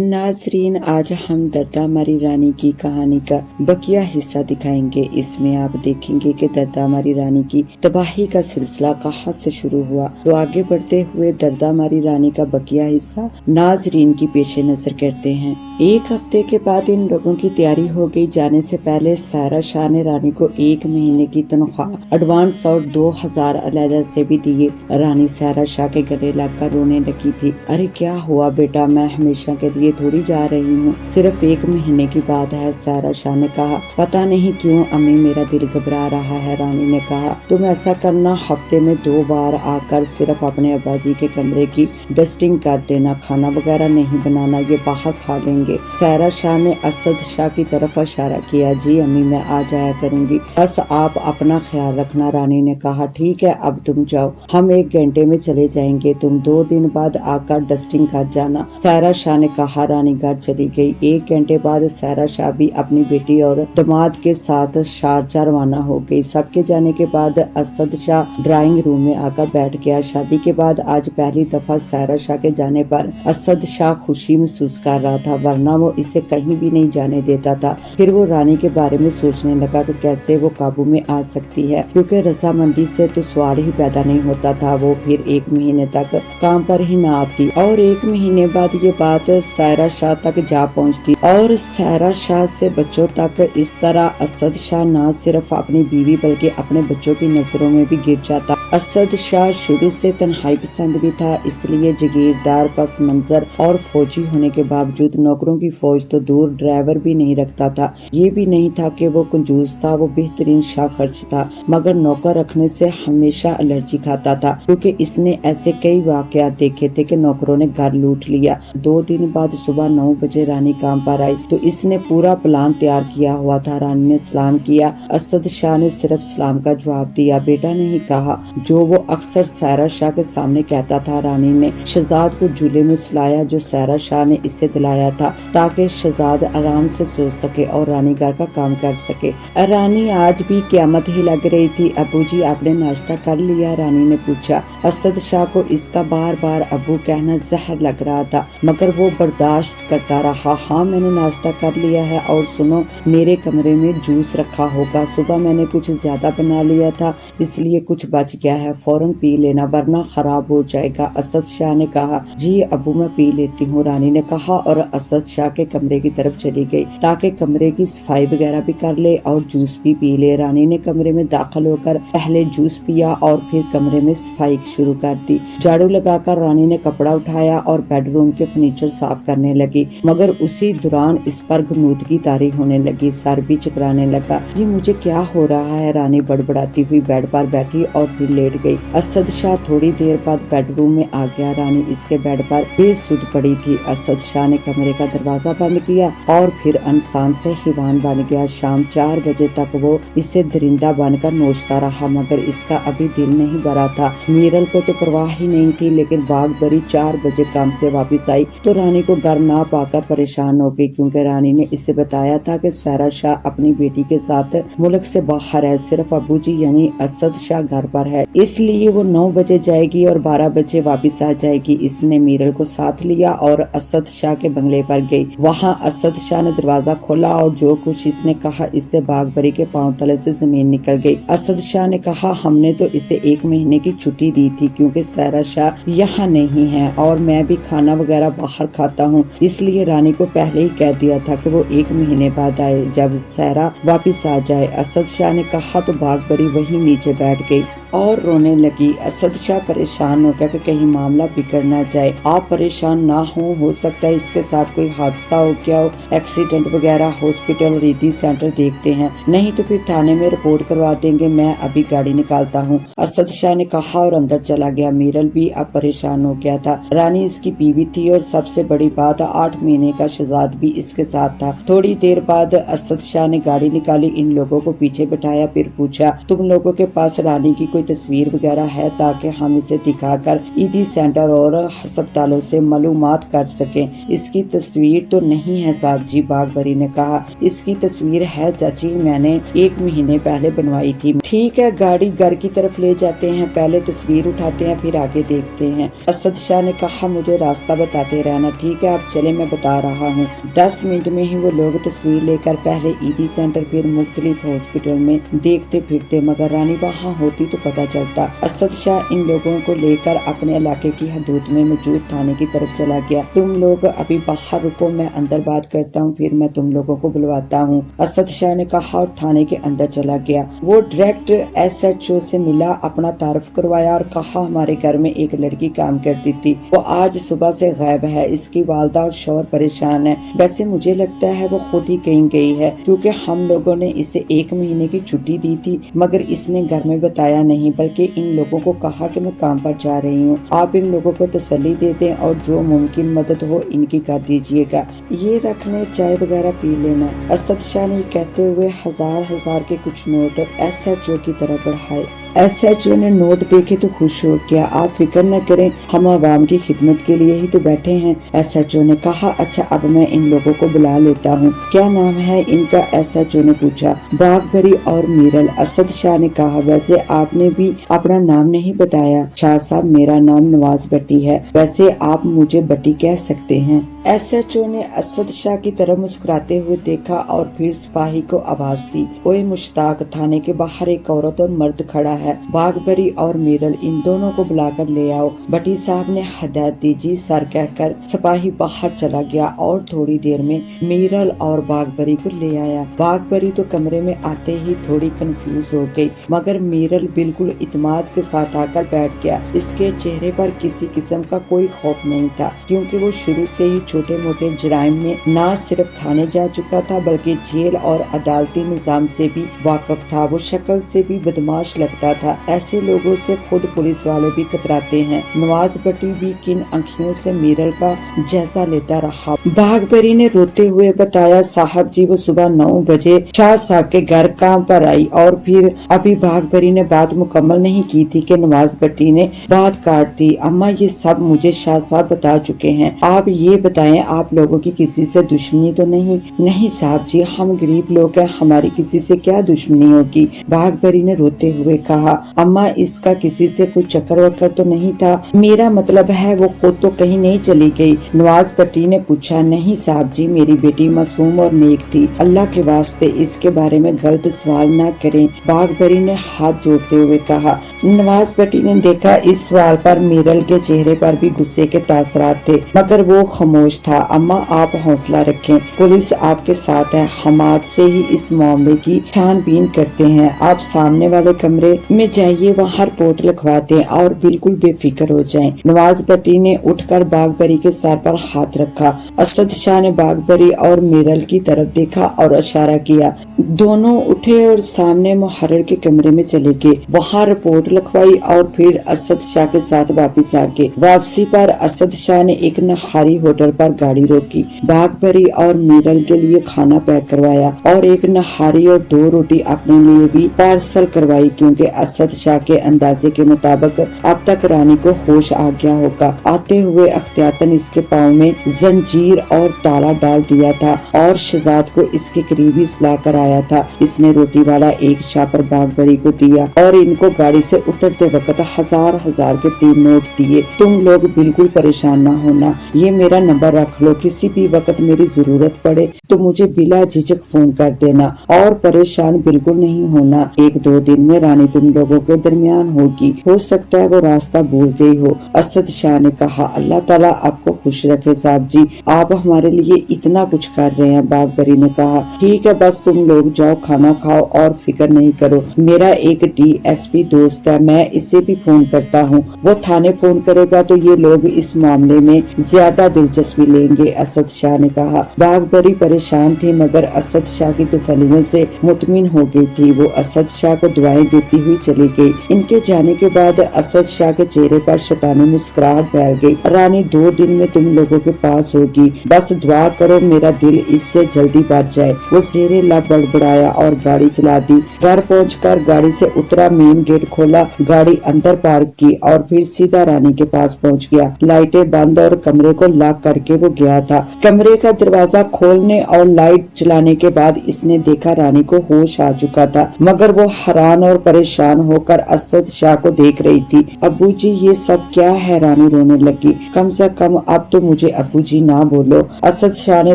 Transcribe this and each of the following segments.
नाजरीन, आज हम दर्दा मारी रानी की कहानी का बकिया हिस्सा दिखाएंगे। इसमें आप देखेंगे कि दर्दा मारी रानी की तबाही का सिलसिला कहाँ से शुरू हुआ। तो आगे बढ़ते हुए दर्दा मारी रानी का बकिया हिस्सा नाजरीन की पेश नजर करते हैं। एक हफ्ते के बाद इन लोगों की तैयारी हो गई। जाने से पहले सायरा शाह ने रानी को 1 महीने की तनख्वाह एडवांस और 2000 अलहदा से भी दिए। रानी सायरा शाह के गले लगकर रोने लगी थी। अरे क्या हुआ बेटा, मैं हमेशा के लिए थोड़ी जा रही हूँ, सिर्फ 1 महीने की बात है। सायरा शाह ने कहा, पता नहीं क्यों अम्मी मेरा दिल घबरा रहा है। रानी ने कहा, तुम ऐसा करना, हफ्ते में 2 बार आकर सिर्फ अपने अब्बाजी के कमरे की डस्टिंग कर देना, खाना वगैरह नहीं बनाना, ये बाहर खा लेंगे। सायरा शाह ने असद शाह की तरफ इशारा किया। जी अम्मी, मैं आ जाया करूंगी, बस आप अपना ख्याल रखना। रानी ने कहा, ठीक है, अब तुम जाओ, हम 1 घंटे में चले जाएंगे, तुम 2 दिन बाद आकर डस्टिंग कर जाना। सायरा शाह ने कहा। रानी घर चली गई। 1 घंटे बाद सायरा शाह भी अपनी बेटी और दामाद के साथ शारजा रवाना हो गई। सबके जाने के बाद असद शाह ड्राइंग रूम में आकर बैठ गया। शादी के बाद आज पहली दफा सायरा शाह के जाने पर असद शाह खुशी महसूस कर रहा था, वरना वो इसे कहीं भी नहीं जाने देता था। फिर वो रानी के बारे में सोचने लगा कि कैसे वो काबू में आ सकती है, क्योंकि रजामंदी से तो सवाल ही पैदा नहीं होता था। वो फिर 1 महीने तक काम पर ही न आती और 1 महीने बाद ये बात सायरा शाह तक जा पहुंचती और सायरा शाह से बच्चों तक। इस तरह असद शाह न सिर्फ अपनी बीवी बल्कि अपने बच्चों की नजरों में भी गिर जाता। असद शाह शुरू से तन्हाई पसंद भी था, इसलिए जागीरदार पस मंजर और फौजी होने के बावजूद नौकरों की फौज तो दूर ड्राइवर भी नहीं रखता था। ये भी नहीं था कि वो कंजूस था, वो बेहतरीन शाह खर्च था, मगर नौकर रखने से हमेशा एलर्जी खाता था, क्योंकि इसने ऐसे कई वाकयात देखे थे कि नौकरों ने घर लूट लिया। 2 दिन बाद सुबह 9 बजे रानी काम पर आई तो इसने पूरा प्लान तैयार किया हुआ था। रानी ने सलाम किया। असद शाह ने सिर्फ सलाम का जवाब दिया, बेटा नहीं कहा, जो वो अक्सर सायरा शाह के सामने कहता था। रानी ने शहजाद को झूले में सुलाया जो सायरा शाह ने इसे दिलाया था, ताकि शहजाद आराम से सो सके और रानी घर का काम कर सके। रानी आज भी क़यामत ही लग रही थी। अबू जी, आपने नाश्ता कर लिया? रानी ने पूछा। असद शाह को इसका बार बार अबू कहना जहर लग रहा था, मगर वो बर्दाश्त करता रहा। हाँ, मैंने नाश्ता कर लिया है, और सुनो, मेरे कमरे में जूस रखा होगा, सुबह मैंने कुछ ज्यादा बना लिया था, इसलिए कुछ बच गया है, फौरन पी लेना वरना खराब हो जाएगा। असद शाह ने कहा, जी अबू, मैं पी लेती हूँ, रानी ने कहा, और असद शाह के कमरे की तरफ चली गई ताकि कमरे की सफाई वगैरह भी कर ले और जूस भी पी ले। रानी ने कमरे में दाखिल होकर पहले जूस पिया और फिर कमरे में सफाई शुरू कर दी। झाड़ू लगाकर रानी ने कपड़ा उठाया और बेडरूम के फर्नीचर साफ करने लगी, मगर उसी दौरान इस पर गमूदगी तारी होने लगी, सर भी चकराने लगा। ये मुझे क्या हो रहा है? रानी बड़बड़ाती हुई बेड पर बैठी और फिर लेट गई। असद शाह थोड़ी देर बाद बेडरूम में आ गया। रानी इसके बेड पर बेसुध पड़ी थी। असद शाह ने कमरे का दरवाजा बंद किया और फिर इंसान से हिवान बन गया। शाम 4 बजे तक वो इसे दरिंदा बनकर नोचता रहा, मगर इसका अभी दिल नहीं भरा था। मीरल को तो परवाह ही नहीं थी, लेकिन बाग बरी 4 बजे काम से वापस आई तो रानी को घर ना पाकर परेशान हो गई, क्योंकि रानी ने इसे बताया था कि सायरा शाह अपनी बेटी के साथ मुल्क से बाहर है, सिर्फ अबू जी यानी असद शाह घर पर है, इसलिए वो 9 बजे जाएगी और 12 बजे वापस आ जाएगी। इसने मीरल को साथ लिया और असद शाह के बंगले पर गई। वहाँ असद शाह ने दरवाजा खोला और जो कुछ इसने कहा, इससे बाग बरी के पांव तले से जमीन निकल गई। असद शाह ने कहा, हमने तो इसे 1 महीने की छुट्टी दी थी, क्योंकि सायरा शाह यहाँ नहीं है और मैं भी खाना वगैरह बाहर खाता हूँ, इसलिए रानी को पहले ही कह दिया था कि वो 1 महीने बाद आए, जब सायरा वापस आ जाए। असद शाह ने कहा तो बाग बरी वहीं नीचे बैठ गई और रोने लगी। असद शाह परेशान हो गया कि कहीं मामला बिगड़ ना जाए। आप परेशान ना हो सकता है इसके साथ कोई हादसा हो गया हो, एक्सीडेंट वगैरह, हॉस्पिटल रीति सेंटर देखते हैं, नहीं तो फिर थाने में रिपोर्ट करवा देंगे, मैं अभी गाड़ी निकालता हूँ। असद शाह ने कहा और अंदर चला गया। मीरल भी अब परेशान हो गया था। रानी इसकी बीवी थी और सबसे बड़ी बात 8 महीने का शहजाद भी इसके साथ था। थोड़ी देर बाद असद शाह ने गाड़ी निकाली, इन लोगों को पीछे बिठाया, फिर पूछा, तुम लोगों के पास रानी की कोई तस्वीर वगैरह है ताकि हम इसे दिखाकर ईदी सेंटर और अस्पतालों से मालूमात कर सकें। इसकी तस्वीर तो नहीं है साहब जी, बागबरी ने कहा। इसकी तस्वीर है चाची, मैंने 1 महीने पहले बनवाई थी। ठीक है, गाड़ी घर की तरफ ले जाते हैं, पहले तस्वीर उठाते हैं फिर आगे देखते हैं। असद शाह ने कहा, मुझे रास्ता बताते रहना। ठीक है, आप चले, मैं बता रहा हूँ। 10 मिनट में ही वो लोग तस्वीर लेकर पहले ईदी सेंटर फिर मुख्तलिफ हॉस्पिटल में देखते फिरते, मगर रानी वहाँ होती तो पता चलता। असद शाह इन लोगों को लेकर अपने इलाके की हदूद में मौजूद थाने की तरफ चला गया। तुम लोग अभी बाहर रुको, मैं अंदर बात करता हूँ, फिर मैं तुम लोगों को बुलवाता हूँ, असद शाह ने कहा और थाने के अंदर चला गया। वो डायरेक्ट SHO से मिला, अपना तारुफ करवाया और कहा, हमारे घर में एक लड़की काम करती थी, वो आज सुबह से गायब है, इसकी वालदा और शौहर परेशान है। वैसे मुझे लगता है वो खुद ही कहीं गई है, क्योंकि हम लोगों ने इसे 1 महीने की छुट्टी दी थी, मगर इसने घर में बताया नहीं, बल्कि इन लोगों को कहा कि मैं काम पर जा रही हूँ। आप इन लोगों को तसल्ली दे दें और जो मुमकिन मदद हो इनकी कर दीजिएगा। ये रख लें, चाय वगैरह पी लेना। असद शाह ने कहते हुए हजार के कुछ नोट SHO की तरफ बढ़ाए। SHO ने नोट देखे तो खुश हो गया। आप फिक्र न करें, हम आवाम की खिदमत के लिए ही तो बैठे हैं। SHO ने कहा, अच्छा अब मैं इन लोगों को बुला लेता हूँ। क्या नाम है इनका? SHO ने पूछा। बागबरी और मीरल, असद शाह ने कहा। वैसे आपने भी अपना नाम नहीं बताया। शाह साहब, मेरा नाम नवाज भट्टी है, वैसे आप मुझे भट्टी कह सकते हैं। SHO ने असद शाह की तरफ मुस्कुराते हुए देखा और फिर सिपाही को आवाज दी, ओए मुश्ताक, थाने के बाहर एक औरत और मर्द खड़ा है, बागबरी और मीरल, इन दोनों को बुलाकर ले आओ। भट्टी साहब ने हदायत दी। जी सर कहकर सिपाही बाहर चला गया और थोड़ी देर में मीरल और बागबरी को ले आया। बागबरी तो कमरे में आते ही थोड़ी कंफ्यूज हो गई, मगर मीरल बिल्कुल इत्मीनान के साथ आकर बैठ गया। इसके चेहरे पर किसी किस्म का कोई खौफ नहीं था, क्योंकि वो शुरू से ही छोटे मोटे जुराइम में न सिर्फ थाने जा चुका था, बल्कि जेल और अदालती निजाम से भी वाकिफ था। वो शक्ल से भी बदमाश लगता था। ऐसे लोगों से खुद पुलिस वाले भी कतराते हैं। नवाज भट्टी भी किन आँखियों से मीरल का जायजा लेता रहा। बागबरी ने रोते हुए बताया, साहब जी, वो सुबह 9 बजे शाह साहब के घर काम पर आई और फिर अभी बागबरी ने बात मुकम्मल नहीं की थी कि नवाज भट्टी ने बात काट दी। अम्मा, ये सब मुझे शाह साहब बता चुके हैं, आप ये बताएं, आप लोगों की किसी से दुश्मनी तो नहीं? नहीं साहब जी, हम गरीब लोग हैं, हमारी किसी से क्या दुश्मनी होगी? बागबरी ने रोते हुए कहा। अम्मा, इसका किसी से कोई चक्कर वक्कर तो नहीं था? मेरा मतलब है वो खुद तो कहीं नहीं चली गई। नवाज भट्टी ने पूछा। नहीं साहब जी, मेरी बेटी मासूम और नेक थी, अल्लाह के वास्ते इसके बारे में गलत सवाल न करें, बागबरी ने हाथ जोड़ते हुए कहा। नवाज भट्टी ने देखा इस सवाल पर मीरल के चेहरे पर भी गुस्से के तासरात थे, मगर वो खामोश था। अम्मा, आप हौसला रखें, पुलिस आपके साथ है, हम आज से ही इस मामले की छानबीन करते हैं। आप सामने वाले कमरे में जाइए, वहाँ रिपोर्ट लिखवा दें और बिल्कुल बेफिक्र हो जाएं। नवाज भट्टी ने उठकर बागबरी के सर पर हाथ रखा। असद शाह ने बागबरी और मीरल की तरफ देखा और इशारा किया। दोनों उठे और सामने मुहर्रिर के कमरे में चले गए। वहाँ रिपोर्ट लिखवाई और फिर असद शाह के साथ वापस आ गए। वापसी पर असद शाह ने एक नहारी होटल पर गाड़ी रोकी, बागबरी और मीरल के लिए खाना पैक करवाया और एक नहारी और 2 रोटी अपने लिए भी पार्सल करवाई, क्योंकि असद शाह के अंदाजे के मुताबिक अब तक रानी को होश आ गया होगा। आते हुए अख्तियातन इसके पाँव में जंजीर और ताला डाल दिया था और शहजाद को इसके करीबी सुला कर आया था। इसने रोटी वाला एक शापर बागबरी को दिया और इनको गाड़ी से उतरते वक्त हजार के 3 नोट दिए। तुम लोग बिल्कुल परेशान ना होना, ये मेरा नंबर रख लो, किसी भी वक्त मेरी जरूरत पड़े तो मुझे बिला झिझक फोन कर देना और परेशान बिल्कुल नहीं होना। 1-2 दिन में रानी तुम लोगों के दरमियान होगी, हो सकता है वो रास्ता भूल गई हो। असद शाह ने कहा। अल्लाह ताला आपको खुश रखे साहब जी, आप हमारे लिए इतना कुछ कर रहे हैं। बागबरी ने कहा। ठीक है, बस तुम लोग जाओ, खाना खाओ और फिक्र नहीं करो। मेरा एक DSP दोस्त है, मैं इसे भी फोन करता हूँ, वो थाने फोन करेगा तो ये लोग इस मामले में ज्यादा दिलचस्पी लेंगे। असद शाह ने कहा। बागबरी परेशान थी, मगर असद शाह की तसल्लियों से मुतमिन हो गई थी। वो असद शाह को दुआएं देती हुई चली गई। इनके जाने के बाद असद शाह के चेहरे पर शैतानी मुस्कुराहट फैल गई। रानी 2 दिन में तुम लोगों के पास होगी, बस दुआ करो मेरा दिल इससे जल्दी बच जाए। वो ज़ेरे लब बड़बड़ाया और गाड़ी चला दी। घर पहुंचकर गाड़ी से उतरा, मेन गेट खोला, गाड़ी अंदर पार्क की और फिर सीधा रानी के पास पहुंच गया। लाइटें बंद और कमरे को लॉक करके वो गया था। कमरे का दरवाजा खोलने और लाइट चलाने के बाद इसने देखा रानी को होश आ चुका था, मगर वो हैरान और परेशान होकर असद शाह को देख रही थी। अब्बू जी ये सब क्या है? रानी रोने लगी। कम से कम अब तो मुझे अब्बू जी ना बोलो। असद शाह ने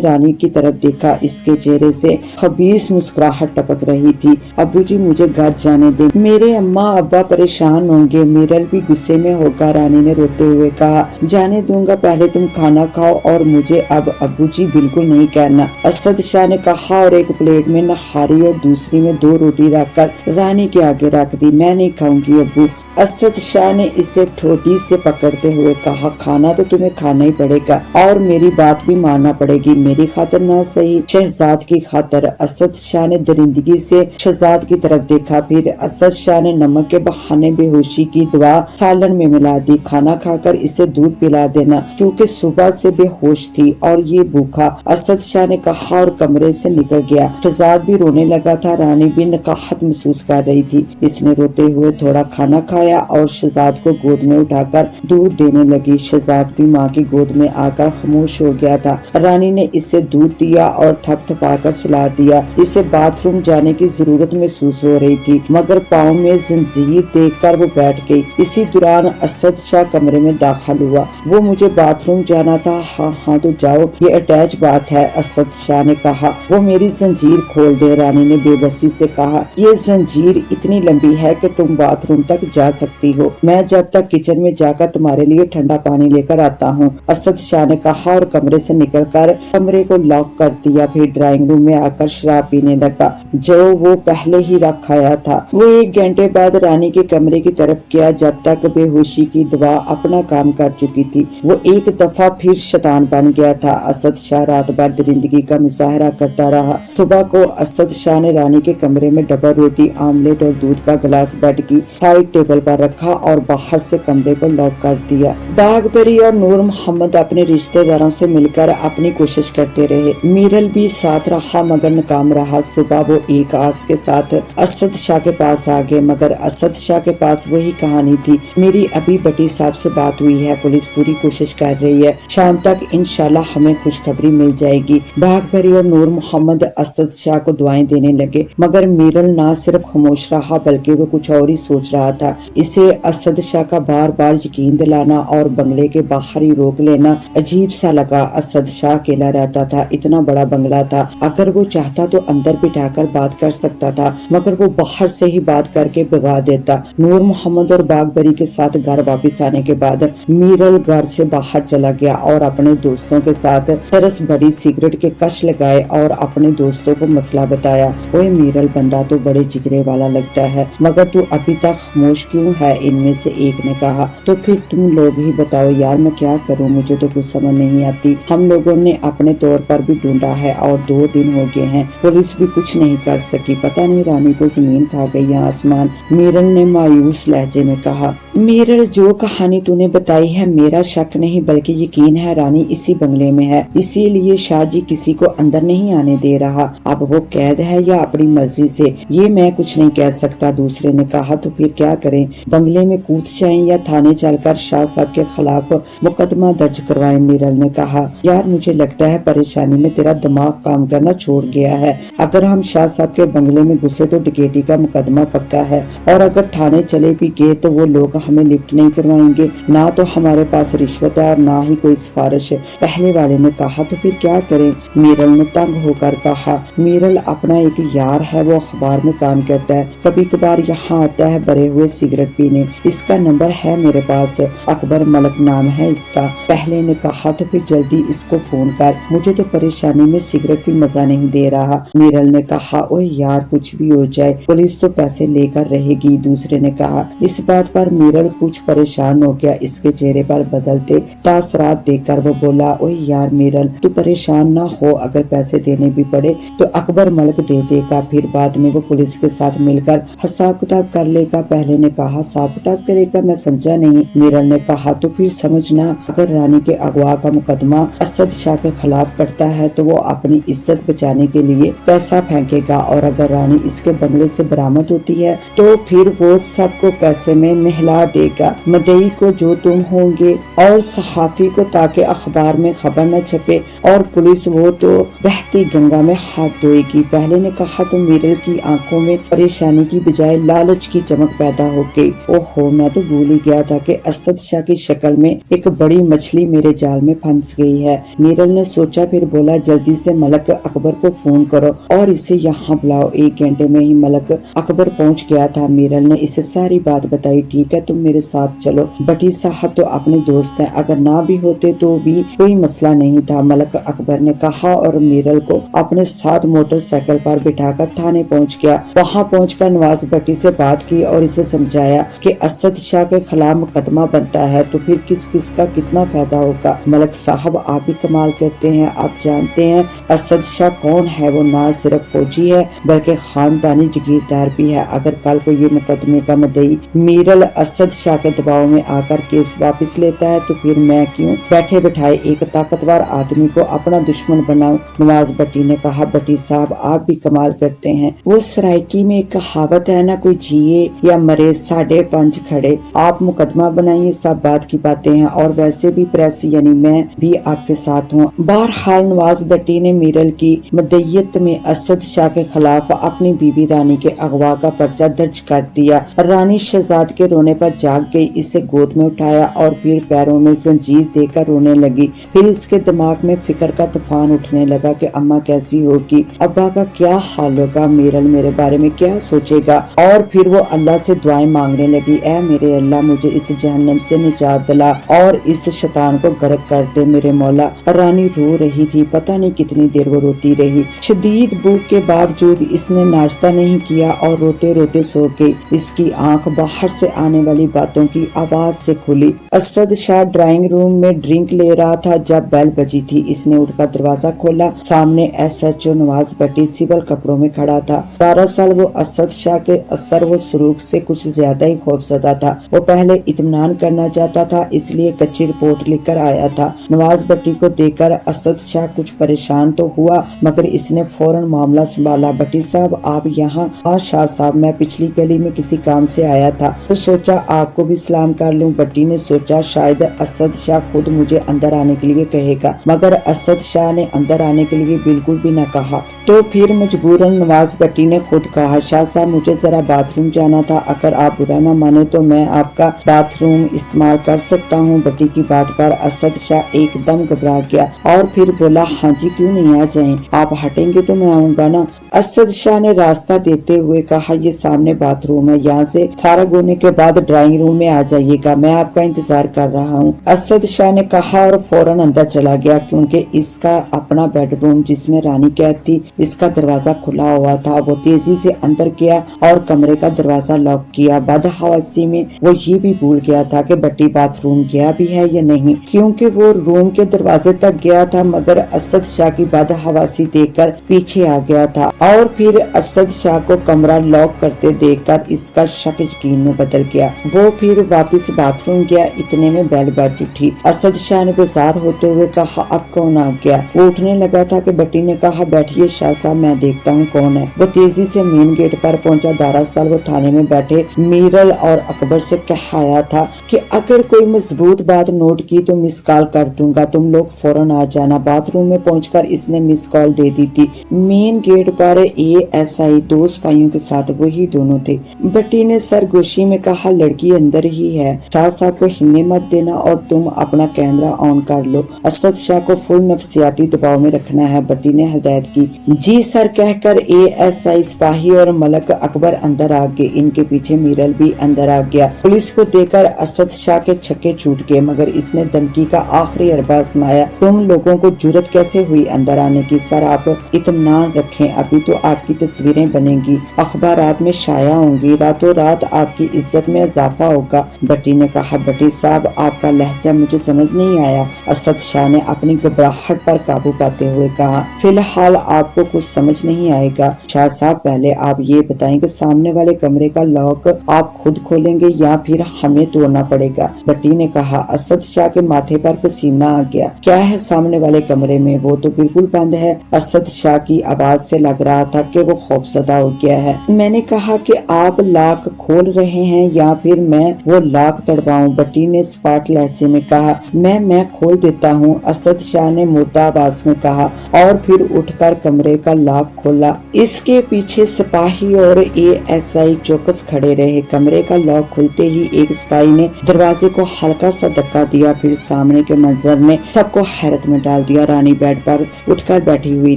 रानी की तरफ देखा, इसके चेहरे से खबीस मुस्कुराहट टपक रही थी। अब्बू जी मुझे घर जाने दे, मेरे अम्मा अब्बा परेशान होंगे। मीरल भी गुस्से में होकर रानी ने रोते हुए कहा, जाने दूंगा, पहले तुम खाना खाओ और मुझे अब अब्बू जी बिल्कुल नहीं कहना। असद शाह ने कहा और एक प्लेट में नहारी और दूसरी में 2 रोटी रखकर रानी के आगे रख दी। मैं नहीं खाऊंगी अब्बू। असद शाह ने इसे ठोटी से पकड़ते हुए कहा, खाना तो तुम्हें खाना ही पड़ेगा और मेरी बात भी मानना पड़ेगी, मेरी खातिर ना सही शहजाद की खातिर। असद शाह ने दरिंदगी से शहजाद की तरफ देखा, फिर असद शाह ने नमक के बहाने बेहोशी की दवा सालन में मिला दी। खाना खाकर इसे दूध पिला देना, क्योंकि सुबह से बेहोश थी और ये भूखा। असद शाह ने कहा और कमरे से निकल गया। शहजाद भी रोने लगा था, रानी भी नकाहत महसूस कर रही थी। इसने रोते हुए थोड़ा खाना खाया और शहजाद को गोद में उठाकर दूध देने लगी। शहजाद भी माँ की गोद में आकर खामोश हो गया था। रानी ने इसे दूध दिया और थपथपाकर सुला दिया। इसे बाथरूम जाने की जरूरत महसूस हो रही थी, मगर पाँव में जंजीर देखकर वो बैठ गई। इसी दौरान असद शाह कमरे में दाखिल हुआ। वो मुझे बाथरूम जाना था। हाँ हाँ तो जाओ, ये अटैच बात है, असद शाह ने कहा। वो मेरी जंजीर खोल दे, रानी ने बेबसी से कहा। ये जंजीर इतनी लंबी है कि तुम बाथरूम तक जा सकती हो, मैं जब तक किचन में जाकर तुम्हारे लिए ठंडा पानी लेकर आता हूँ, असद शाह ने कहा और कमरे से निकलकर कमरे को लॉक कर दिया। फिर ड्राइंग रूम में आकर शराब पीने लगा, जो वो पहले ही रख आया था। वो 1 घंटे बाद रानी के कमरे की तरफ गया, जब तक बेहोशी की दवा अपना काम कर चुकी थी। वो एक दफा फिर शैतान बन गया था। असद शाह रात भर दरिंदगी का मुजाहरा करता रहा। सुबह को असद शाह ने रानी के कमरे में डबल रोटी, आमलेट और दूध का गिलास बेड की साइड टेबल पर रखा और बाहर से कमरे को लॉक कर दिया। बागबरी और नूर मोहम्मद अपने रिश्तेदारों से मिलकर अपनी कोशिश करते रहे। मीरल भी साथ रहा मगर नाकाम रहा। सुबह वो एक आस के साथ असद शाह के पास आ गए, मगर असद शाह के पास वही कहानी थी। मेरी अभी भट्टी साहब से बात हुई है, पुलिस पूरी कोशिश कर रही है, शाम तक इंशाल्लाह हमें खुशखबरी मिल जाएगी। बागबरी और नूर मोहम्मद असद शाह को दुआएं देने लगे, मगर मीरल ना सिर्फ खामोश रहा बल्कि वो कुछ और ही सोच रहा था। इसे असद शाह का बार बार यकीन दिलाना और बंगले के बाहर ही रोक लेना अजीब सा लगा। असद शाह अकेला रहता था, इतना बड़ा बंगला था, अगर वो चाहता तो अंदर बिठाकर बात कर सकता था, मगर वो बाहर से ही बात करके भगा देता। नूर मोहम्मद और बागबरी के साथ घर वापस आने के बाद मीरल घर से बाहर चला गया और अपने दोस्तों के साथ तरस भरी सिगरेट के कश लगाए और अपने दोस्तों को मसला बताया। ओए मीरल, बंदा तो बड़े जिगरे वाला लगता है, मगर तू अभी तक खामोश क्यों है? इनमें से एक ने कहा। तो फिर तुम लोग ही बताओ यार, मैं क्या करूं, मुझे तो कुछ समझ नहीं आती। हम लोगों ने अपने तौर पर भी ढूंढा है और 2 दिन हो गए हैं, पुलिस भी कुछ नहीं कर सकी। पता नहीं रानी को जमीन खा गई या आसमान, मीरल ने मायूस लहजे में कहा। मीरल, जो कहानी तूने बताई है मेरा शक नहीं बल्कि यकीन है, रानी इसी बंगले में है, इसीलिए शाह जी किसी को अंदर नहीं आने दे रहा। अब वो कैद है या अपनी मर्जी से, ये मैं कुछ नहीं कह सकता। दूसरे ने कहा। तो फिर क्या करें, बंगले में कूद जाएं या थाने चलकर शाह साहब के खिलाफ मुकदमा दर्ज करवाएं? मीरल ने कहा। यार मुझे लगता है परेशानी में तेरा दिमाग काम करना छोड़ गया है। अगर हम शाह साहब के बंगले में घुसे तो डकैती का मुकदमा पक्का है, और अगर थाने चले भी गए तो वो लोग हमें लिफ्ट नहीं करवाएंगे, ना तो हमारे पास रिश्वत है और ना ही कोई सिफारिश। पहले वाले ने कहा। तो फिर क्या करें? मीरल ने तंग होकर कहा। मीरल अपना एक यार है, वो अखबार में काम करता है, कभी कभार यहाँ आता है भरे हुए सिगरेट पीने, इसका नंबर है मेरे पास, अकबर मलक नाम है इसका। पहले ने कहा। तो फिर जल्दी इसको फोन कर, मुझे तो परेशानी में सिगरेट भी मजा नहीं दे रहा। मीरल ने कहा। ओए यार, कुछ भी हो जाए पुलिस तो पैसे लेकर रहेगी। दूसरे ने कहा। इस बात पर मीरल कुछ परेशान हो गया। इसके चेहरे पर बदलते तासरात देखकर वो बोला। ओए यार मीरल, तू परेशान ना हो, अगर पैसे देने भी पड़े तो अकबर मलक दे देगा, फिर बाद में वो पुलिस के साथ मिलकर हिसाब किताब कर लेगा। पहले ने कहा हिसाब किताब करेगा, मैं समझा नहीं। मीरल ने कहा तो फिर समझना, अगर रानी के अगवा का मुकदमा असद शाह के खिलाफ करता है तो वो अपनी इज्जत बचाने के लिए पैसा फेंकेगा, और अगर रानी इसके बंगले से बरामद होती है तो फिर वो सबको पैसे में नहला देगा, मदई को जो तुम होंगे और सहाफी को, ताकि अखबार में खबर न छपे, और पुलिस वो तो बहती गंगा में हाथ धोएगी। पहले ने कहा तो मीरल की आंखों में परेशानी की बजाय लालच की चमक पैदा हो गई। ओहो, मैं तो भूल ही गया था कि असद शाह की शक्ल में एक बड़ी मछली मेरे जाल में फंस गई है। मीरल ने सोचा, फिर बोला, जल्दी से मलक अकबर को फोन करो और इसे यहाँ बुलाओ। 1 घंटे में ही मलक अकबर पहुँच गया था। मीरल ने इसे सारी बात बताई। ठीक है, तुम मेरे साथ चलो, भट्टी साहब तो अपने दोस्त हैं, अगर ना भी होते तो भी कोई मसला नहीं था, मलक अकबर ने कहा, और मीरल को अपने साथ मोटरसाइकिल पर बिठाकर थाने पहुँच गया। वहाँ पहुँचकर नवाज भट्टी से बात की और इसे समझाया कि असद शाह के खिलाफ मुकदमा बनता है तो फिर किस किस का कितना फायदा होगा। मलक साहब, आप भी कमाल करते हैं, आप जानते हैं असद शाह कौन है? वो ना सिर्फ फौजी है बल्कि खानदानी जागीरदार भी है। अगर कल को ये मुकदमे का मुद्दई मीरल असद शाह के दबाव में आकर केस वापस लेता है तो फिर मैं क्यों बैठे बिठाए एक ताकतवर आदमी को अपना दुश्मन बनाऊं? नवाज भट्टी ने कहा, भट्टी साहब आप भी कमाल करते हैं। वो सराइकी में एक कहावत है ना, कोई जिए या मरे 5.5 खड़े। आप मुकदमा बनाइए, सब बात की बातें हैं, और वैसे भी प्रेस यानी मैं भी आपके साथ हूँ। बहरहाल नवाज भट्टी ने मीरल की मदय्यत में असद शाह के खिलाफ अपनी बीबी रानी के अगवा का पर्चा दर्ज कर दिया। रानी शहजाद के रोने पर जाग गई, इसे गोद में उठाया और फिर पैरों में जंजीर देकर रोने लगी। फिर इसके दिमाग में फिक्र का तूफान उठने लगा कि अम्मा कैसी होगी, अब्बा का क्या हाल होगा, मीरल मेरे बारे में क्या सोचेगा। और फिर वो अल्लाह से दुआएं मांगने लगी, ऐ मेरे अल्लाह मुझे इस जहन्नम से निजात दिला और इस शैतान को गर्क कर दे मेरे मौला। रानी रो रही थी, पता नहीं कितनी देर वो रोती रही। शदीद भूख के बावजूद इसने नाश्ता नहीं किया और रोते रोते सो गई। इसकी आंख बाहर से आने वाली बातों की आवाज से खुली। असद शाह ड्राइंग रूम में ड्रिंक ले रहा था जब बेल बजी थी। इसने उठकर दरवाजा खोला। सामने SHO नवाज भट्टी सिविल कपड़ों में खड़ा था। दरअसल वो असद शाह के असर व सुरूख से कुछ ज्यादा ही खौफजदा था। वो पहले इत्मीनान करना चाहता था, इसलिए कच्ची रिपोर्ट लिखकर आया था। नवाज भट्टी को देखकर असद शाह कुछ परेशान तो हुआ, मगर इसने फौरन मामला संभाला। भट्टी साहब आप यहाँ? हाँ शाह साहब, मैं पिछली गली में किसी काम से आया था तो सोचा आपको भी सलाम कर लूं। भट्टी ने सोचा शायद असद शाह खुद मुझे अंदर आने के लिए कहेगा, मगर असद शाह ने अंदर आने के लिए बिल्कुल भी न कहा। तो फिर मजबूरन नवाज भट्टी ने खुद कहा, शाह साहब मुझे जरा बाथरूम जाना था, अगर आप बुरा न माने तो मैं आपका बाथरूम इस्तेमाल कर सकता हूँ। भट्टी की बात पर असद शाह एकदम घबरा गया और फिर बोला, हाँ जी क्यों नहीं, आ जाएं, आप हटेंगे तो मैं आऊँगा ना। असद शाह ने रास्ता देते हुए कहा, ये सामने बाथरूम है, यहाँ से फारग होने के बाद ड्राइंग रूम में आ जाइएगा, मैं आपका इंतजार कर रहा हूँ। असद शाह ने कहा और फौरन अंदर चला गया, क्योंकि इसका अपना बेडरूम जिसमें रानी कैद थी, इसका दरवाजा खुला हुआ था। वो तेजी से अंदर गया और कमरे का दरवाजा लॉक किया। बदहवासी में वो ये भी भूल गया था कि भट्टी बाथरूम गया भी है या नहीं, क्योंकि वो रूम के दरवाजे तक गया था, मगर असद शाह की बदहवासी देखकर पीछे आ गया था। और फिर असद शाह को कमरा लॉक करते देखकर इसका शक यकीन में बदल गया। वो फिर वापस बाथरूम गया, इतने में बेल बज उठी। असद शाह ने बेजार होते हुए कहा, अब कौन आ गया? वो उठने लगा था कि भट्टी ने कहा, बैठिए शाह साहब, मैं देखता हूँ कौन है। वो तेजी से मेन गेट पर पहुंचा। दरअसल वो थाने में बैठे मीरल और अकबर से कह आया था कि अगर कोई मजबूत बात नोट की तो मिस कॉल कर दूंगा, तुम लोग फौरन आ जाना। बाथरूम में पहुंचकर इसने मिस कॉल दे दी थी। मेन गेट पर ASI 2 सिपाहियों के साथ वही दोनों थे। भट्टी ने सरगोशी में कहा, लड़की अंदर ही है, शाह साहब को हिलने मत देना और तुम अपना कैमरा ऑन कर लो। असद शाह को फुल नफ्सियाती दबाव में रखना है, भट्टी ने हिदायत की। जी सर कहकर ASI सिपाही और मलक अकबर अंदर आ गए। इनके पीछे मीरल भी अंदर आ गया। पुलिस को देखकर असद शाह के छक्के छूट गए, मगर इसने धमकी का आखिरी अरबा आजमाया। तुम लोगों को जुर्रत कैसे हुई अंदर आने की? सर आप इत्मीनान रखें, अभी तो आपकी तस्वीरें बनेंगी, अखबारात में शाया होंगी, रातों रात आपकी इज्जत में इजाफा होगा। भट्टी ने कहा, भट्टी साहब आपका लहजा मुझे समझ नहीं आया। असद शाह ने अपनी घबराहट पर काबू पाते हुए कहा, फिलहाल आपको कुछ समझ नहीं आएगा। शाह साहब पहले आप ये बताएं कि सामने वाले कमरे का लॉक आप खुद खोलेंगे या फिर हमें तोड़ना पड़ेगा? भट्टी ने कहा। असद शाह के माथे पर पसीना आ गया। क्या है सामने वाले कमरे में? वो तो बिल्कुल बंद है। असद शाह की आवाज से लग रहा था कि वो खौफजदा हो गया है। मैंने कहा कि आप लॉक खोल रहे हैं या फिर मैं वो लॉक तड़वाऊं? भट्टी ने सपाट लहजे में कहा। मैं खोल देता हूँ, असद शाह ने मुर्दा आवाज में कहा और फिर उठकर कमरे का लॉक खोला। इसके पीछे सिपाही और ASI चौकस खड़े रहे। कमरे का लॉक खुलते ही एक सिपाही ने दरवाजे को हल्का सा धक्का दिया। फिर सामने के मंजर ने सबको हैरत में डाल दिया। रानी बेड पर उठकर बैठी हुई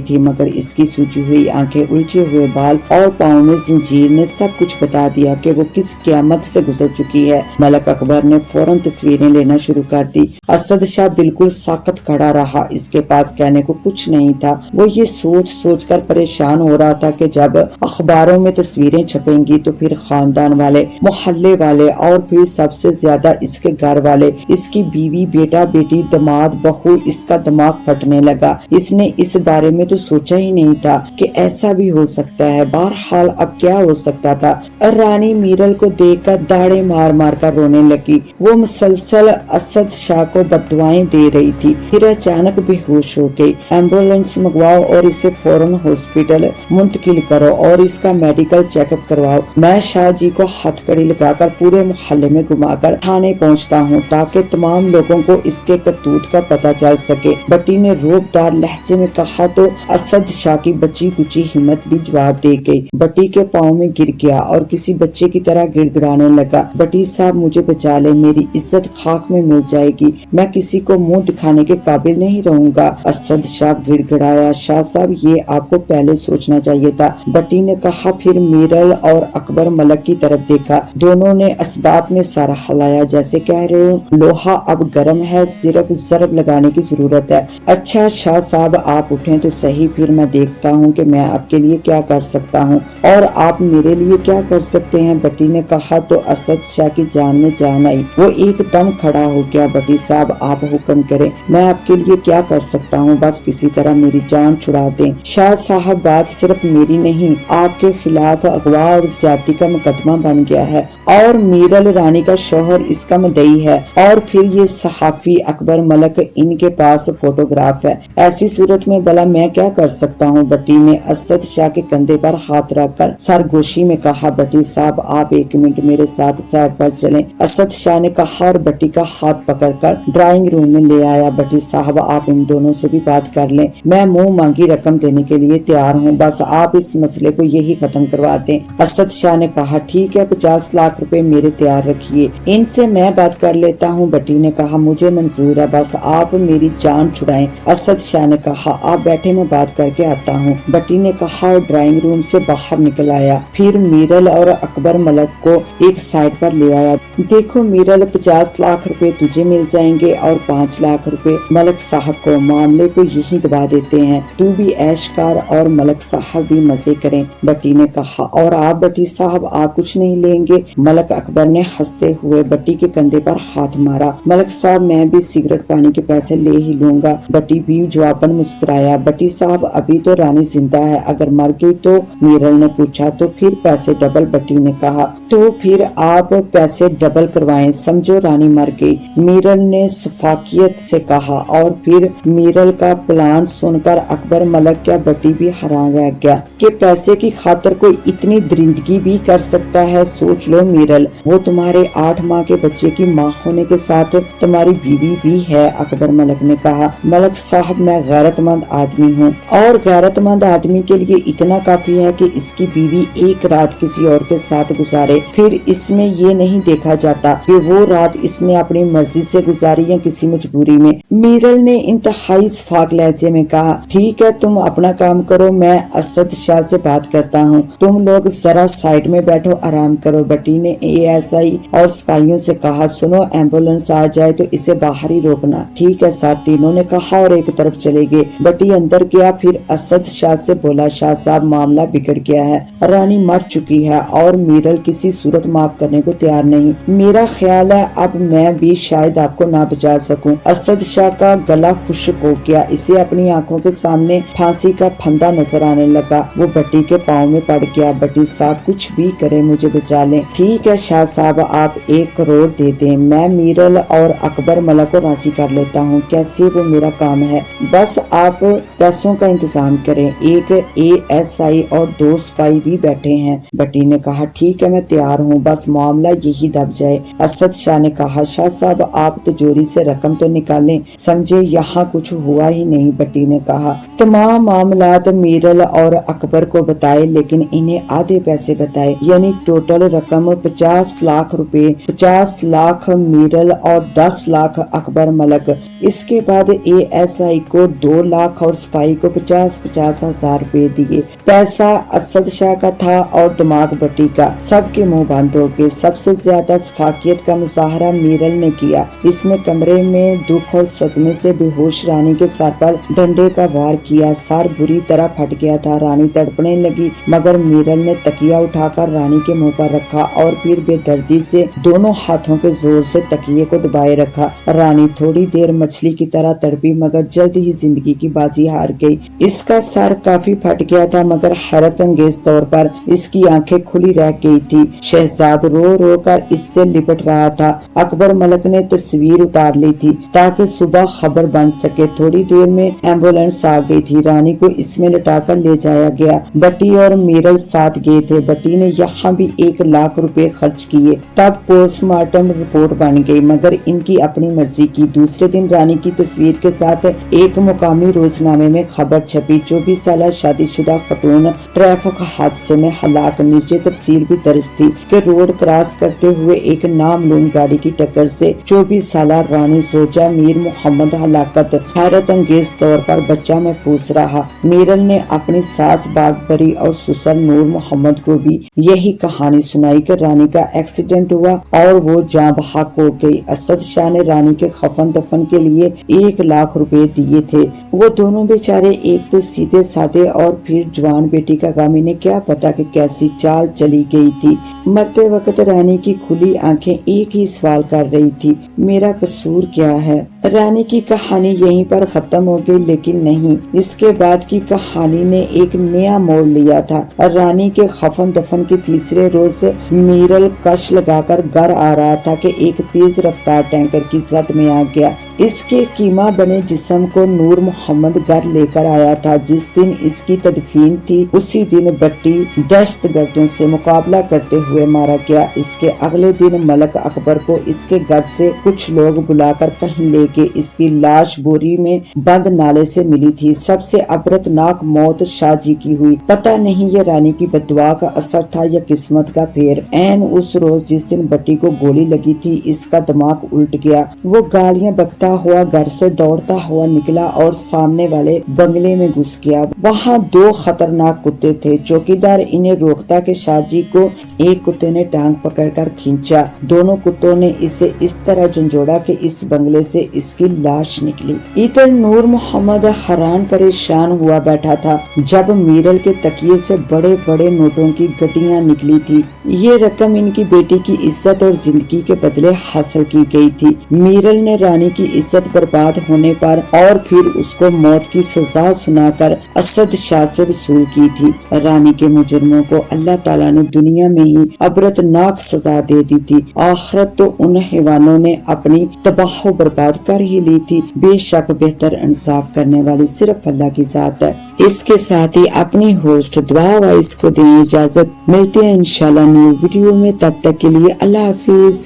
थी, मगर इसकी सूजी हुई आंखें, उलझे हुए बाल और पाँव में जंजीर ने सब कुछ बता दिया कि वो किस क़यामत से गुजर चुकी है। मलक अकबर ने फौरन तस्वीरें लेना शुरू कर दी। असद शाह बिल्कुल साकत खड़ा रहा। इसके पास कहने को कुछ नहीं था। वो ये सोच कर परेशान हो रहा था कि जब अखबारों में तस्वीरें छपेंगी तो फिर खानदान वाले, मोहल्ले वाले और फिर सबसे ज्यादा इसके घर वाले, इसकी बीवी, बेटा, बेटी, दामाद, बहू, इसका दिमाग फटने लगा। इसने इस बारे में तो सोचा ही नहीं था कि ऐसा भी हो सकता है। बहरहाल अब क्या हो सकता था? रानी मीरल को देखकर दाढ़े मार मार कर रोने लगी। वो मुसलसल असद शाह को बददुआएं दे रही थी। फिर अचानक बेहोश हो गई। एम्बुलेंस मंगवाओ और इसे फौरन हॉस्पिटल मुंतकिल करो और इसका मेडिकल चेकअप करवाओ। मैं शाह जी को हथकड़ी लगाकर पूरे मोहल्ले में घुमाकर थाने पहुंचता हूं ताकि तमाम लोगों को इसके करतूत का पता चल सके। भट्टी ने रोबदार लहजे में कहा तो असद शाह की बची कुची हिम्मत भी जवाब दे गई। भट्टी के पाँव में गिर गया और किसी बच्चे की तरह गिड़गिड़ाने लगा। भट्टी साहब मुझे बचा ले, मेरी इज्जत खाक में मिल जाएगी, मैं किसी को मुंह दिखाने के काबिल नहीं रहूंगा। असद शाह गिड़गिड़ाया। शाह साहब ये आपको पहले सोचना चाहिए था, भट्टी ने कहा। फिर मीरल और अकबर मलक की तरफ देखा। दोनों ने असबात में सारा हिलाया जैसे कह रहे हो लोहा अब गर्म है, सिर्फ ज़रब लगाने की जरूरत है। अच्छा शाह साहब आप उठें तो सही, फिर मैं देखता हूँ कि मैं आपके लिए क्या कर सकता हूँ और आप मेरे लिए क्या कर सकते हैं। भट्टी ने कहा तो असद शाह की जान में जान आई। वो एकदम खड़ा हो गया। भट्टी साहब आप हुक्म करें, मैं आपके लिए क्या कर सकता हूँ? बस किसी तरह मेरी जान छुड़ा दें। शाह साहब बात सिर्फ मेरी नहीं, आपके खिलाफ अगवा और ज्यादती का मुकदमा बन गया है और मीरल रानी का शौहर इसका मुद्दई है और फिर ये सहाफी अकबर मलक, इनके पास फोटोग्राफ है। ऐसी सूरत में भला मैं क्या कर सकता हूँ? भट्टी ने असद शाह के कंधे पर हाथ रखकर सरगोशी में कहा। भट्टी साहब आप एक मिनट मेरे साथ साइड पर चलें, असद शाह ने कहा और भट्टी का हाथ पकड़कर ड्राइंग रूम में ले आया। भट्टी साहब आप इन दोनों से भी बात कर लें, मैं मुंह मांगी रकम देने के लिए तैयार हूँ, बस आप इस मसले को यही खत्म करवा दें। असद शाह ने कहा ठीक है, 50 लाख रुपए मेरे तैयार रखिए, इनसे मैं बात कर लेता हूँ। भट्टी ने कहा मुझे मंजूर है, बस आप मेरी जान छुड़ाएं। असद शाह ने कहा आप बैठे, मैं बात करके आता हूँ। भट्टी ने कहा और ड्राइंग रूम से बाहर निकल आया। फिर मीरल और अकबर मलक को एक साइड पर ले आया। देखो मीरल, 50 लाख रुपए तुझे मिल जाएंगे और 5 लाख रुपए मलक साहब को। मामले को यही दबा देते हैं, तू भी ऐश कर और मलक साहब भी मजे करें। भट्टी ने कहा और आप भट्टी साहब आप कुछ नहीं लेंगे? मलक अकबर ने हंसते हुए भट्टी के कंधे पर हाथ मारा। मलक साहब मैं भी सिगरेट पानी के पैसे ले ही लूंगा। भट्टी भी जवाबन मुस्कुराया। भट्टी साहब अभी तो रानी जिंदा है, अगर मर गई तो? मीरल ने पूछा। तो फिर पैसे डबल। भट्टी ने कहा तो फिर आप पैसे डबल करवाएं, समझो रानी मर गई। मीरल ने सफाकियत से कहा और फिर मीरल का प्लान सुनकर अकबर मलक क्या भट्टी भी हैरान रह गया कि पैसे की खातिर कोई इतनी दरिंदगी भी कर सकता है। सोच लो मीरल, वो तुम्हारे 8 माह के बच्चे की माँ होने के साथ तुम्हारी बीवी भी है। अकबर मलक ने कहा मलक साहब मैं गैरतमंद आदमी हूँ और गैरतमंद आदमी के लिए इतना काफी है कि इसकी बीवी एक रात किसी और के साथ गुजारे, फिर इसमें ये नहीं देखा जाता कि वो रात इसने अपनी मर्जी से गुजारी या किसी मजबूरी में। मीरल ने इंतहाई सफाक लहजे में कहा ठीक है तुम अपना काम करो, मैं असद शाह से बात करता हूँ, तुम लोग जरा साइड में बैठो, आराम करो। भट्टी ने ASI और सिपाहियों से कहा सुनो एम्बुलेंस आ जाए तो इसे बाहर ही रोकना। ठीक है साहब, तीनों ने कहा और एक तरफ चले गए। भट्टी अंदर गया, फिर असद शाह से बोला शाह साहब मामला बिगड़ गया है, रानी मर चुकी है और मीरल किसी सूरत माफ करने को तैयार नहीं। मेरा ख्याल है अब मैं भी शायद आपको ना बचा सकूं। असद शाह का गला खुश्क हो गया, इसे अपनी आंखों के सामने फांसी का फंदा नजर आने लगा। वो भट्टी के पाँव में पड़ गया। भट्टी साहब कुछ भी करे मुझे बचा लें। ठीक है शाह साहब, आप 1 करोड़ दे दें, मैं मीरल और अकबर मलक को राजी कर लेता हूँ, कैसे वो मेरा काम है, बस आप पैसों का इंतजाम करें। एक ASI और 2 सिपाही भी बैठे हैं। भट्टी ने कहा ठीक है मैं तैयार हूँ, बस मामला यही दब जाए। असद शाह ने कहा शाह साहब आप तिजोरी से रकम तो निकालें, समझे यहाँ कुछ हुआ ही नहीं। भट्टी ने कहा तमाम मामलात मीरल और अकबर को बताए, लेकिन इन्हें आधे पैसे बताए, यानी टोटल रकम 50 लाख रुपए, 50 लाख मीरल और 10 लाख अकबर मलक। इसके बाद ASI को 2 लाख और सिपाही को 50-50 हजार रुपए दिए। पैसा असद शाह का था और दिमाग भट्टी का। सबके मुंह बंद हो गए। सबसे ज्यादा सफाकियत का मुजाहरा मीरल ने किया। इसने कमरे में दुख और सदमे से बेहोश रानी के सर पर डंडे का वार किया। सर बुरी तरह फट गया था। रानी तड़पने लगी, मगर मीरल ने तकिया उठाकर रानी के मुंह पर रखा और फिर बेदर्दी से दोनों हाथों के जोर से तकिए को दबाए रखा। रानी थोड़ी देर मछली की तरह तड़पी, मगर जल्द ही जिंदगी की बाजी हार गई। इसका सर काफी फट गया था, मगर हैरत अंगेज तौर पर इसकी आंखें खुली रह गई थी। शहजाद रो रो कर इससे लिपट रहा था। अकबर मलक ने तस्वीर उतार ली थी ताकि सुबह खबर बन सके। थोड़ी देर में एम्बुलेंस आ गई थी। रानी को इसमें लिटाकर ले जाया गया। भट्टी और मीरल साथ गए थे। भट्टी ने यहाँ भी 1 लाख रुपए खर्च किए। तब पोस्टमार्टम रिपोर्ट बन गई, मगर इनकी अपनी मर्जी की। दूसरे दिन रानी की तस्वीर के साथ एक मुकामी रोजनामे में खबर छपी। 24 साल शादीशुदा खतून ट्रैफिक हादसे में हलाक। नीचे तफसील भी दर्ज थी कि रोड क्रॉस करते हुए एक नामालूम गाड़ी की टक्कर से 24 साल रानी जोजा मीर मोहम्मद हलाकत। हैरत अंगेज तौर पर बच्चा महफूज रहा। मीरल ने अपनी सास बागपरी और ससुर नूर मोहम्मद को भी यही कहानी सुनाई कि रानी का एक्सीडेंट हुआ और वो जाँ बहक हो गई। असद शाह ने रानी के खफन दफन के लिए 1 लाख रुपए दिए थे। वो दोनों बेचारे एक तो सीधे साधे और फिर जवान बेटी का गम। इन्हें क्या पता कि कैसी चाल चली गई थी। मरते वक्त रानी की खुली आंखें एक ही सवाल कर रही थी, मेरा कसूर क्या है। रानी की कहानी यहीं पर खत्म हो गई, लेकिन नहीं, इसके बाद की कहानी ने एक नया मोड़ लिया था। रानी के खफन दफन के तीसरे रोज मीरल कश लगाकर घर आ रहा था कि एक तेज रफ्तार टैंकर की जद में आ गया। इसके कीमा बने जिस्म को नूर मोहम्मद घर लेकर आया था। जिस दिन इसकी तदफीन थी उसी दिन भट्टी दहशतगर्दों से मुकाबला करते हुए मारा गया। इसके अगले दिन मलक अकबर को इसके घर से कुछ लोग बुलाकर कहीं लेके इसकी लाश बोरी में बंद नाले से मिली थी। सबसे अबरतनाक मौत शाहजी की हुई। पता नहीं ये रानी की बददुआ का असर था या किस्मत का फेर। ऐन उस रोज जिस दिन भट्टी को गोली लगी थी इसका दिमाग उल्ट गया। वो गालियां बकता हुआ घर से दौड़ता हुआ निकला और सामने वाले बंगले में घुस गया। वहाँ 2 खतरनाक कुत्ते थे। चौकीदार इन्हें रोकता कि शाहजी को एक कुत्ते ने टांग पकड़कर खींचा। दोनों कुत्तों ने इसे इस तरह झंझोड़ा कि इस बंगले से इसकी लाश निकली। इधर नूर मोहम्मद हैरान परेशान हुआ बैठा था जब मीरल के तकिए से बड़े बड़े नोटों की गड्डियां निकली थी। ये रकम इनकी बेटी की इज्जत और जिंदगी के बदले हासिल की गई थी। मीरल ने रानी की इज्जत बर्बाद होने पर और फिर उसको मौत की सजा सुनाकर असद शाह से वसूल की थी। रानी के मुजरिमों को अल्लाह ताला ने दुनिया में ही अबरतनाक सजा दे दी थी। आखिरत तो उन हैवानों ने अपनी तबाह बर्बाद कर ही ली थी। बेशक बेहतर इंसाफ करने वाली सिर्फ अल्लाह की जात है। इसके साथ ही अपनी होस्ट दुआ वाइस को दें इजाजत। मिलते हैं इंशाल्लाह न्यू वीडियो में, तब तक के लिए अल्लाह हाफिज।